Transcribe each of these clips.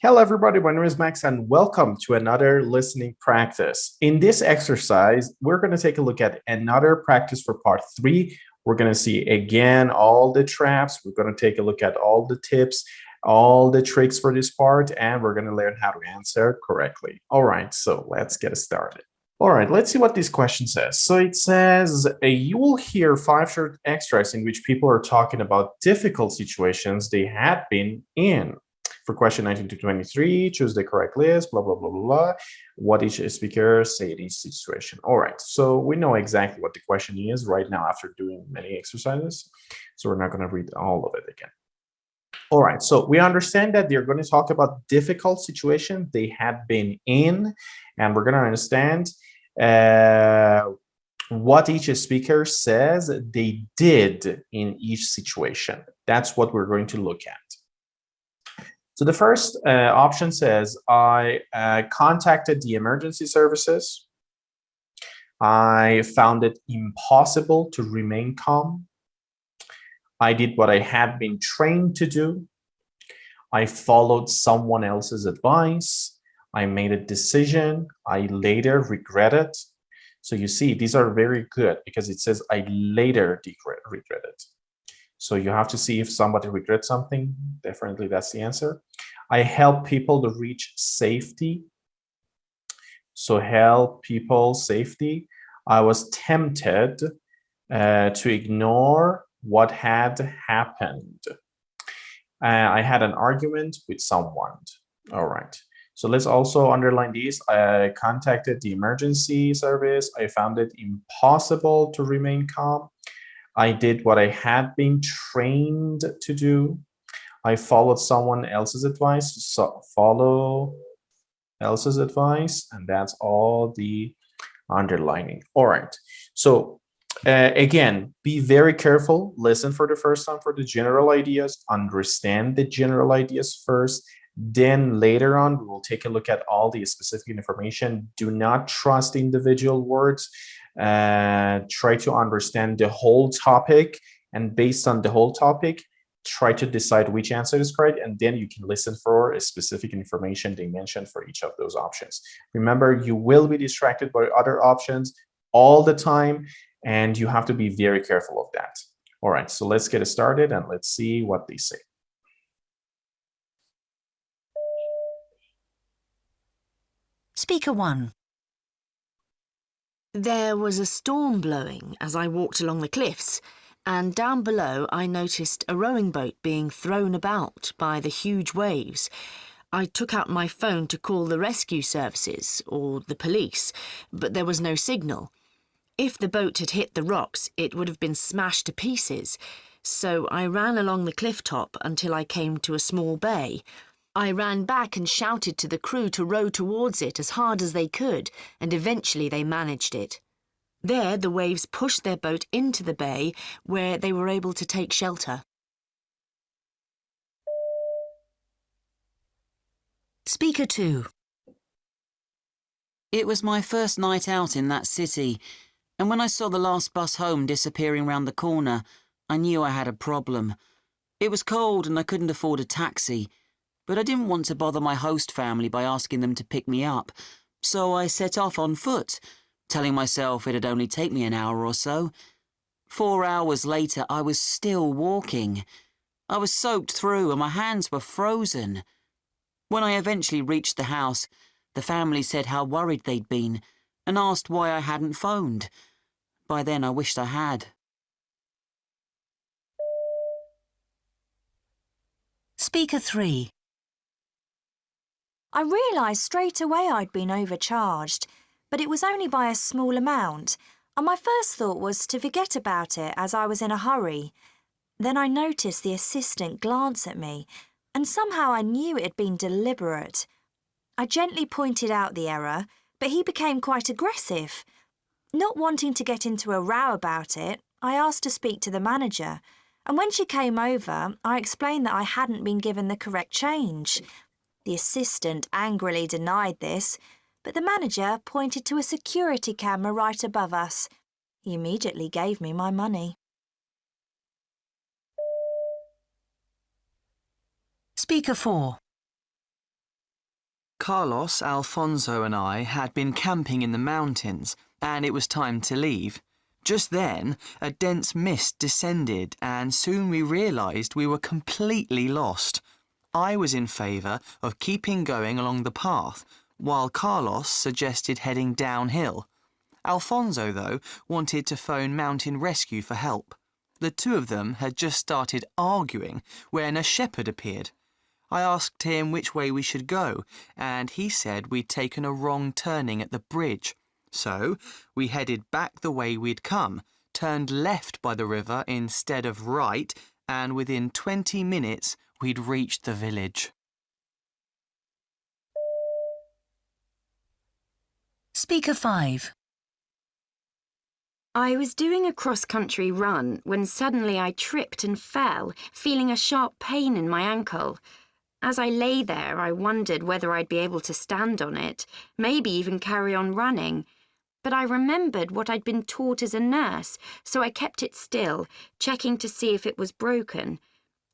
Hello, everybody. My name is Max, and welcome to another listening practice. In this exercise, we're going to take a look at another practice for part 3. We're going to see again all the traps. We're going to take a look at all the tips, all the tricks for this part, and we're going to learn how to answer correctly. All right, so let's get started. All right, let's see what this question says. So it says, you will hear 5 short extracts in which people are talking about difficult situations they had been in. For question 19 to 23, choose the correct list, blah, blah, blah, blah, blah. What each speaker say in each situation. All right, so we know exactly what the question is right now after doing many exercises. So we're not going to read all of it again. All right, so we understand that they're going to talk about difficult situations they had been in, and we're going to understand what each speaker says they did in each situation. That's what we're going to look at. So the first option says, I contacted the emergency services. I found it impossible to remain calm. I did what I had been trained to do. I followed someone else's advice. I made a decision. I later regretted. So you see, these are very good because it says I later regretted. So you have to see if somebody regrets something. Definitely that's the answer. I help people to reach safety. So help people safety. I was tempted to ignore what had happened. I had an argument with someone. All right. So let's also underline these. I contacted the emergency service. I found it impossible to remain calm. I did what I had been trained to do. I followed someone else's advice. So follow else's advice, and that's all the underlining. All right. So again, be very careful. Listen for the first time for the general ideas. Understand the general ideas first. Then later on, we will take a look at all the specific information. Do not trust individual words. Try to understand the whole topic, and based on the whole topic, try to decide which answer is correct, and then you can listen for a specific information they mentioned for each of those options. Remember, you will be distracted by other options all the time, and you have to be very careful of that. All right, so let's get started and let's see what they say. Speaker 1. There was a storm blowing as I walked along the cliffs, and down below I noticed a rowing boat being thrown about by the huge waves. I took out my phone to call the rescue services or the police, but there was no signal. If the boat had hit the rocks, it would have been smashed to pieces, so I ran along the cliff top until I came to a small bay. I ran back and shouted to the crew to row towards it as hard as they could, and eventually they managed it. There, the waves pushed their boat into the bay, where they were able to take shelter. Speaker 2. It was my first night out in that city, and when I saw the last bus home disappearing round the corner, I knew I had a problem. It was cold and I couldn't afford a taxi, but I didn't want to bother my host family by asking them to pick me up, so I set off on foot, telling myself it'd only take me an hour or so. 4 hours later, I was still walking. I was soaked through and my hands were frozen. When I eventually reached the house, the family said how worried they'd been and asked why I hadn't phoned. By then, I wished I had. Speaker 3. I realised straight away I'd been overcharged, but it was only by a small amount, and my first thought was to forget about it as I was in a hurry. Then I noticed the assistant glance at me, and somehow I knew it had been deliberate. I gently pointed out the error, but he became quite aggressive. Not wanting to get into a row about it, I asked to speak to the manager, and when she came over, I explained that I hadn't been given the correct change. The assistant angrily denied this, but the manager pointed to a security camera right above us. He immediately gave me my money. Speaker 4. Carlos, Alfonso and I had been camping in the mountains, and it was time to leave. Just then, a dense mist descended, and soon we realised we were completely lost. I was in favour of keeping going along the path, while Carlos suggested heading downhill. Alfonso, though, wanted to phone mountain rescue for help. The two of them had just started arguing when a shepherd appeared. I asked him which way we should go, and he said we'd taken a wrong turning at the bridge. So we headed back the way we'd come, turned left by the river instead of right, and within 20 minutes we'd reached the village. Speaker 5. I was doing a cross-country run when suddenly I tripped and fell, feeling a sharp pain in my ankle. As I lay there, I wondered whether I'd be able to stand on it, maybe even carry on running. But I remembered what I'd been taught as a nurse, so I kept it still, checking to see if it was broken.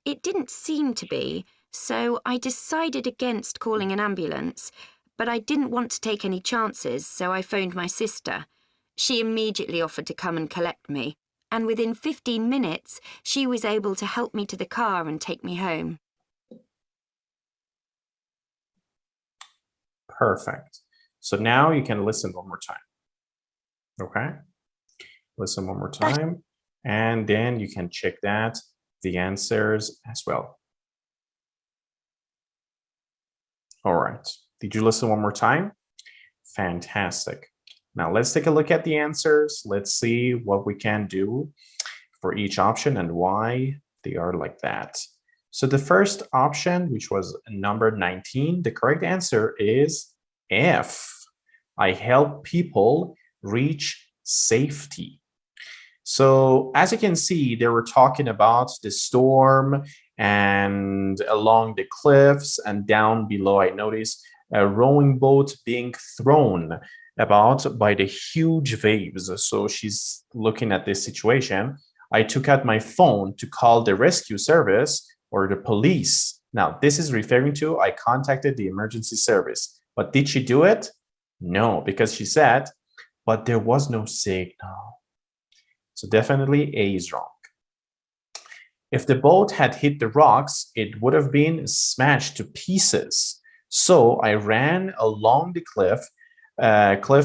It didn't seem to be, so I decided against calling an ambulance. But I didn't want to take any chances, so I phoned my sister. She immediately offered to come and collect me, and within 15 minutes, she was able to help me to the car and take me home. Perfect. So now you can listen one more time. Okay? Listen one more time, and then you can check the answers as well. All right. Did you listen one more time? Fantastic. Now let's take a look at the answers. Let's see what we can do for each option and why they are like that. So the first option, which was number 19, the correct answer is F. I help people reach safety. So as you can see, they were talking about the storm and along the cliffs, and down below I noticed a rowing boat being thrown about by the huge waves. So she's looking at this situation. I took out my phone to call the rescue service or the police. Now, this is referring to I contacted the emergency service. But did she do it? No, because she said, but there was no signal. So definitely A is wrong. If the boat had hit the rocks, it would have been smashed to pieces. So I ran along the cliff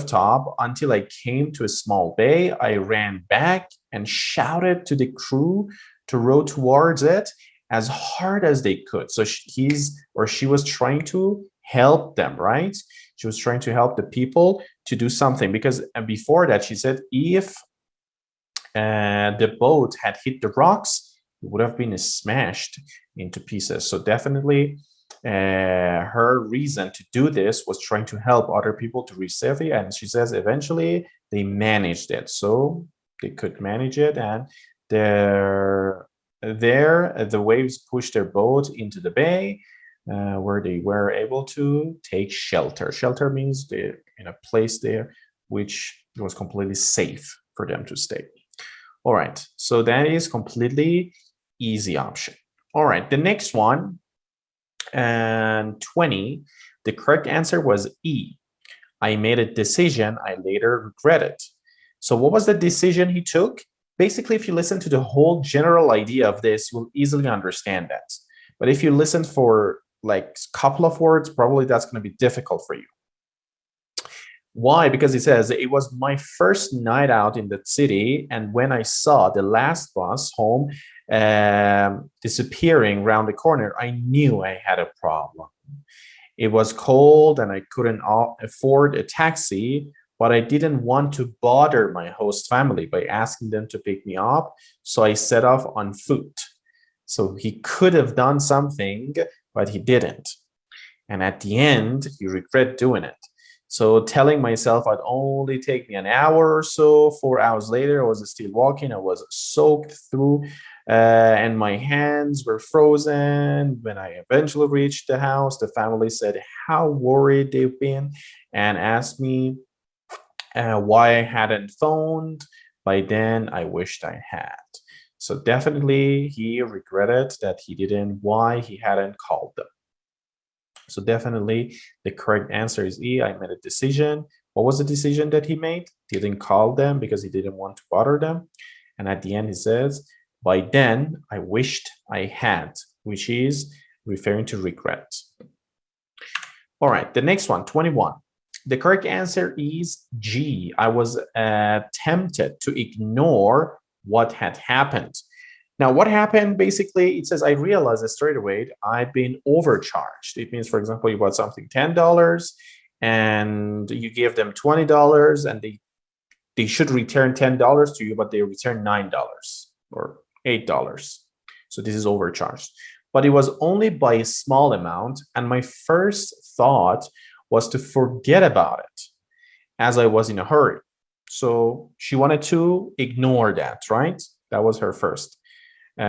top until I came to a small bay. I ran back and shouted to the crew to row towards it as hard as they could. So she was trying to help them, right? She was trying to help the people to do something, because before that she said if the boat had hit the rocks, it would have been smashed into pieces. So definitely her reason to do this was trying to help other people to reach safety, and she says eventually they managed it. So they could manage it, and the waves pushed their boat into the bay, where they were able to take shelter. Shelter means they're in a place there which was completely safe for them to stay. All right, so that is completely easy option. All right, the next one, and 20, the correct answer was E. I made a decision I later regretted. So what was the decision he took? Basically, if you listen to the whole general idea of this, you'll easily understand that. But if you listen for like a couple of words, probably that's going to be difficult for you. Why? Because it says, it was my first night out in the city, and when I saw the last bus home disappearing around the corner, I knew I had a problem. It was cold and I couldn't afford a taxi, but I didn't want to bother my host family by asking them to pick me up, so I set off on foot. So he could have done something, but he didn't. And at the end, he regret doing it. So telling myself I'd only take me an hour or so, 4 hours later, I was still walking. I was soaked through and my hands were frozen. When I eventually reached the house, the family said how worried they've been and asked me why I hadn't phoned. By then, I wished I had. So definitely he regretted that he didn't, why he hadn't called them. So definitely the correct answer is E. I made a decision. What was the decision that he made? He didn't call them because he didn't want to bother them. And at the end, he says, by then, I wished I had, which is referring to regret. All right, the next one, 21. The correct answer is G. I was tempted to ignore what had happened. Now, what happened, basically, it says, I realized that straight away I've been overcharged. It means, for example, you bought something $10 and you give them $20 and they should return $10 to you, but they return $9 or $8. So this is overcharged. But it was only by a small amount. And my first thought was to forget about it as I was in a hurry. So she wanted to ignore that, right? That was her first.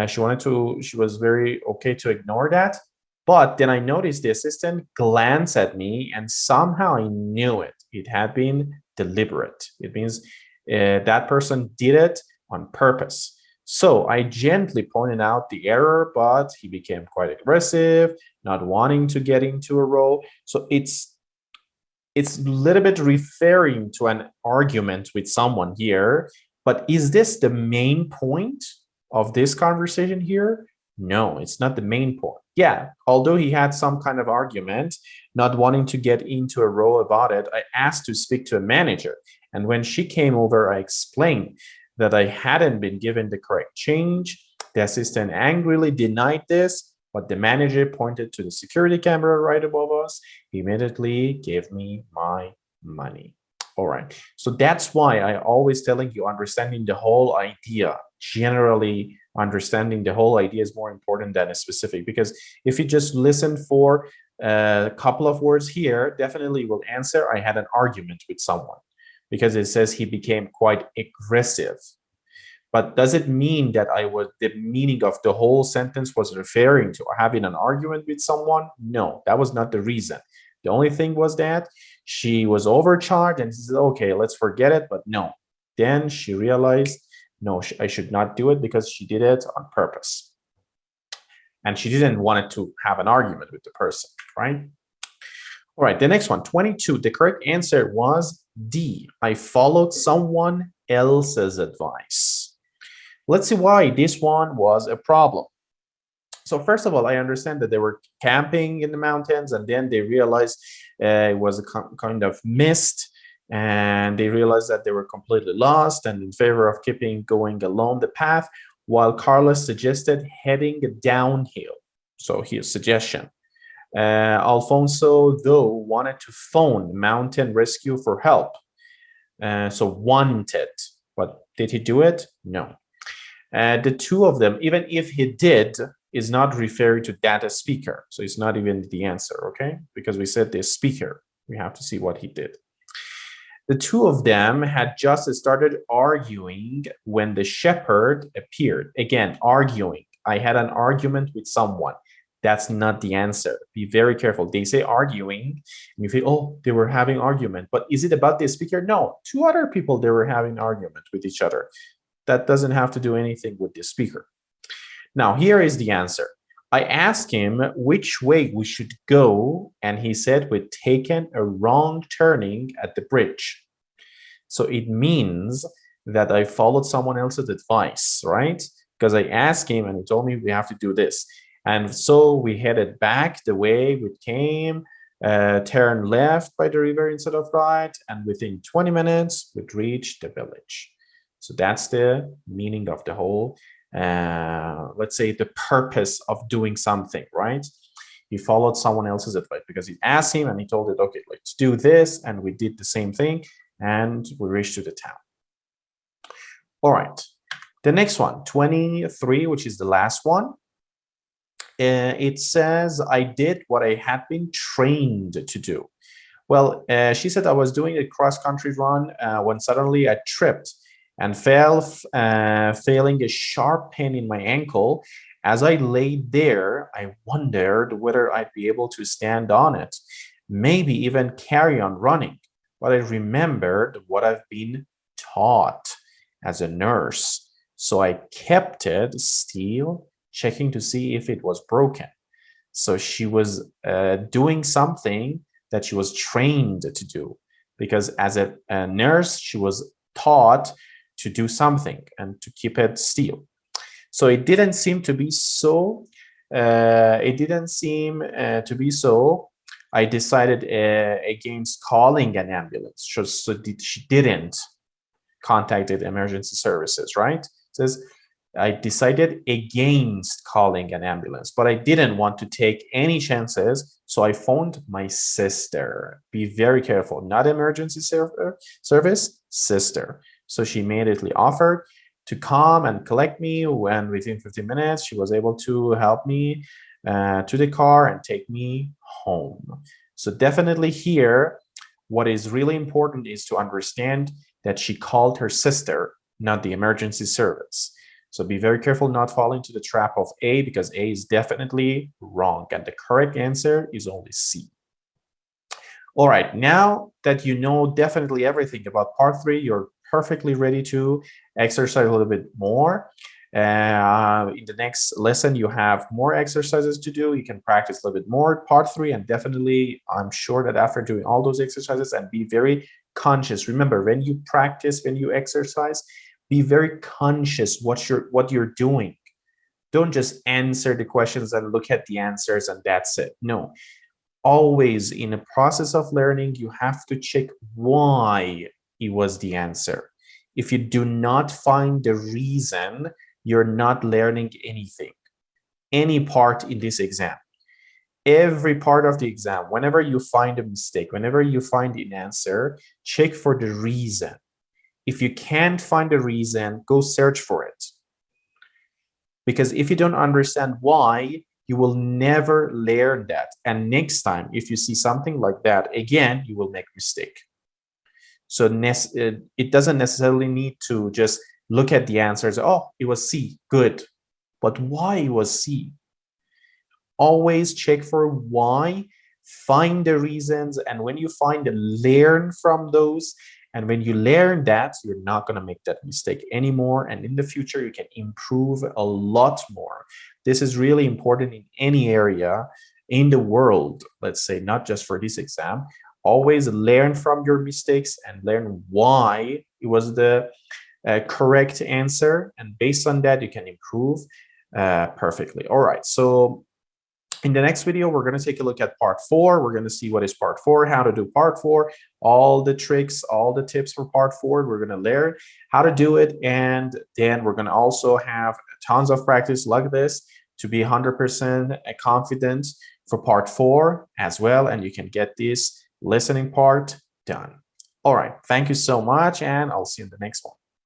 She was very okay to ignore that. But then I noticed the assistant glanced at me and somehow I knew it. It had been deliberate. It means that person did it on purpose. So I gently pointed out the error, but he became quite aggressive, not wanting to get into a row. So it's a little bit referring to an argument with someone here. But is this the main point of this conversation here? No, it's not the main point. Yeah, although he had some kind of argument, not wanting to get into a row about it, I asked to speak to a manager. And when she came over, I explained that I hadn't been given the correct change. The assistant angrily denied this, but the manager pointed to the security camera right above us. He immediately gave me my money. All right. So that's why I always telling you, understanding the whole idea, generally understanding the whole idea is more important than a specific, because if you just listen for a couple of words here, definitely will answer, I had an argument with someone, because it says he became quite aggressive. But does it mean that the meaning of the whole sentence was referring to having an argument with someone? No, that was not the reason. The only thing was that she was overcharged and she said, okay, let's forget it. But no, then she realized, no, I should not do it because she did it on purpose. And she didn't want it to have an argument with the person, right? All right, the next one, 22. The correct answer was D. I followed someone else's advice. Let's see why this one was a problem. So first of all, I understand that they were camping in the mountains and then they realized it was a kind of mist and they realized that they were completely lost and in favor of keeping going along the path, while Carlos suggested heading downhill. So his suggestion. Alfonso, though, wanted to phone mountain rescue for help. So wanted, but did he do it? No. The two of them, even if he did, is not referring to data speaker. So it's not even the answer, okay? Because we said the speaker. We have to see what he did. The two of them had just started arguing when the shepherd appeared. Again, arguing. I had an argument with someone. That's not the answer. Be very careful. They say arguing, and you feel, oh, they were having argument. But is it about the speaker? No. Two other people, they were having argument with each other. That doesn't have to do anything with the speaker. Now, here is the answer. I asked him which way we should go, and he said we'd taken a wrong turning at the bridge. So it means that I followed someone else's advice, right? Because I asked him, and he told me we have to do this. And so we headed back the way we came, turned left by the river instead of right, and within 20 minutes, we'd reached the village. So that's the meaning of the whole, let's say, the purpose of doing something, right? He followed someone else's advice because he asked him and he told it, okay, let's do this. And we did the same thing and we reached to the town. All right. The next one, 23, which is the last one. It says, I did what I had been trained to do. Well, she said I was doing a cross-country run when suddenly I tripped and fell, feeling a sharp pain in my ankle. As I lay there, I wondered whether I'd be able to stand on it, maybe even carry on running. But I remembered what I've been taught as a nurse. So I kept it still, checking to see if it was broken. So she was doing something that she was trained to do, because as a nurse, she was taught to do something and to keep it still. So it didn't seem to be so. I decided against calling an ambulance. So she didn't contacted emergency services, right? It says, I decided against calling an ambulance, but I didn't want to take any chances, so I phoned my sister. Be very careful, not emergency service, sister. So she immediately offered to come and collect me, when within 15 minutes she was able to help me to the car and take me home. So definitely here, what is really important is to understand that she called her sister, not the emergency service. So be very careful not fall into the trap of A, because A is definitely wrong, and the correct answer is only C. All right, now that you know definitely everything about part 3, you're perfectly ready to exercise a little bit more. In the next lesson, you have more exercises to do. You can practice a little bit more part 3, and definitely I'm sure that after doing all those exercises, and be very conscious. Remember, when you practice, when you exercise, be very conscious what you're doing. Don't just answer the questions and look at the answers and that's it. No, always in a process of learning, you have to check why it was the answer. If you do not find the reason, you're not learning anything, any part in this exam. Every part of the exam, whenever you find a mistake, whenever you find an answer, check for the reason. If you can't find a reason, go search for it. Because if you don't understand why, you will never learn that. And next time, if you see something like that, again, you will make a mistake. So it doesn't necessarily need to just look at the answers. Oh, it was C, good. But why it was C? Always check for why, find the reasons, and when you find them, learn from those. And when you learn that, you're not going to make that mistake anymore. And in the future, you can improve a lot more. This is really important in any area in the world, let's say, not just for this exam. Always learn from your mistakes and learn why it was the correct answer. And based on that, you can improve perfectly. All right. So in the next video, we're going to take a look at part 4. We're going to see what is part 4, how to do part 4, all the tricks, all the tips for part 4. We're going to learn how to do it. And then we're going to also have tons of practice like this to be 100% confident for part 4 as well. And you can get this listening part done. All right. Thank you so much. And I'll see you in the next one.